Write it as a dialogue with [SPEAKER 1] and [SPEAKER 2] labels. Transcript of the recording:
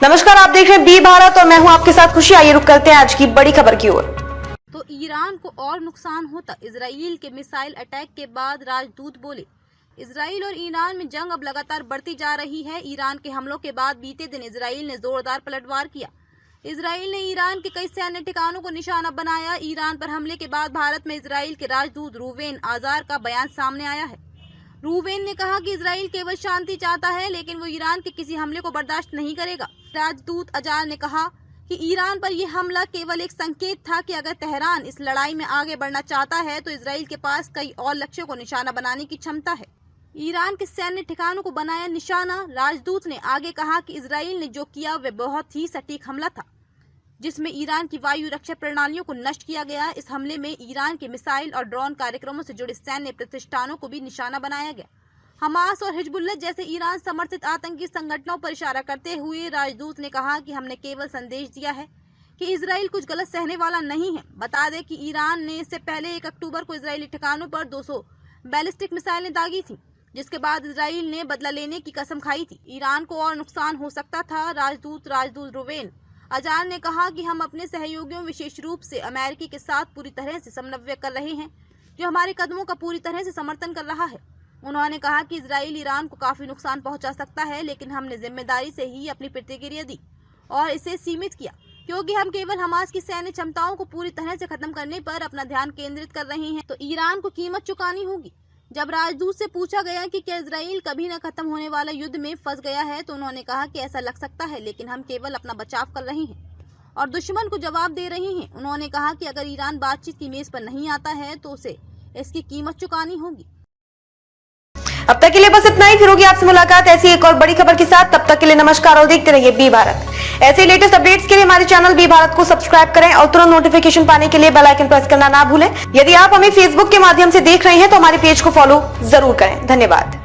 [SPEAKER 1] नमस्कार, आप देख रहे हैं बी भारत और मैं हूं आपके साथ खुशी। आइए रुक करते हैं आज की बड़ी खबर की ओर।
[SPEAKER 2] तो ईरान को और नुकसान होता। इजराइल के मिसाइल अटैक के बाद राजदूत बोले। इजराइल और ईरान में जंग अब लगातार बढ़ती जा रही है। ईरान के हमलों के बाद बीते दिन इजराइल ने जोरदार पलटवार किया। इजराइल ने ईरान के कई सैन्य ठिकानों को निशाना बनाया। ईरान पर हमले के बाद भारत में इजराइल के राजदूत रूवेन आजार का बयान सामने आया है। रूवेन ने कहा कि इजराइल केवल शांति चाहता है, लेकिन वो ईरान के किसी हमले को बर्दाश्त नहीं करेगा। राजदूत आजार ने कहा कि ईरान पर यह हमला केवल एक संकेत था कि अगर तेहरान इस लड़ाई में आगे बढ़ना चाहता है तो इजराइल के पास कई और लक्ष्यों को निशाना बनाने की क्षमता है। ईरान के सैन्य ठिकानों को बनाया निशाना। राजदूत ने आगे कहा कि इजराइल ने जो किया वह बहुत ही सटीक हमला था, जिसमें ईरान की वायु रक्षा प्रणालियों को नष्ट किया गया। इस हमले में ईरान के मिसाइल और ड्रोन कार्यक्रमों से जुड़े सैन्य प्रतिष्ठानों को भी निशाना बनाया गया। हमास और हिजबुल्लाह जैसे ईरान समर्थित आतंकी संगठनों पर इशारा करते हुए राजदूत ने कहा कि हमने केवल संदेश दिया है कि इजराइल कुछ गलत सहने वाला नहीं है। बता दें कि ईरान ने इससे पहले 1 अक्टूबर को इजरायली ठिकानों पर 200 बैलिस्टिक मिसाइलें दागी थी, जिसके बाद इजराइल ने बदला लेने की कसम खाई थी। ईरान को और नुकसान हो सकता था। राजदूत रूवेन आजार ने कहा कि हम अपने सहयोगियों, विशेष रूप से अमेरिकी के साथ पूरी तरह से समन्वय कर रहे हैं, जो हमारे कदमों का पूरी तरह से समर्थन कर रहा है। उन्होंने कहा कि इजराइल ईरान को काफी नुकसान पहुंचा सकता है, लेकिन हमने जिम्मेदारी से ही अपनी प्रतिक्रिया दी और इसे सीमित किया, क्योंकि हम केवल हमास की सैन्य क्षमताओं को पूरी तरह से खत्म करने पर अपना ध्यान केंद्रित कर रहे हैं। तो ईरान को कीमत चुकानी होगी। जब राजदूत से पूछा गया कि क्या इजराइल कभी न खत्म होने वाला युद्ध में फंस गया है, तो उन्होंने कहा कि ऐसा लग सकता है, लेकिन हम केवल अपना बचाव कर रहे हैं और दुश्मन को जवाब दे रहे हैं। उन्होंने कहा कि अगर ईरान बातचीत की मेज पर नहीं आता है तो उसे इसकी कीमत चुकानी होगी।
[SPEAKER 1] अब तक के लिए बस इतना ही। फिर होगी आपसे मुलाकात ऐसी एक और बड़ी खबर के साथ। तब तक के लिए नमस्कार और देखते रहिए बी भारत। ऐसे लेटेस्ट अपडेट्स के लिए हमारे चैनल बी भारत को सब्सक्राइब करें और तुरंत नोटिफिकेशन पाने के लिए बेल आइकन प्रेस करना ना भूलें। यदि आप हमें फेसबुक के माध्यम से देख रहे हैं तो हमारे पेज को फॉलो जरूर करें। धन्यवाद।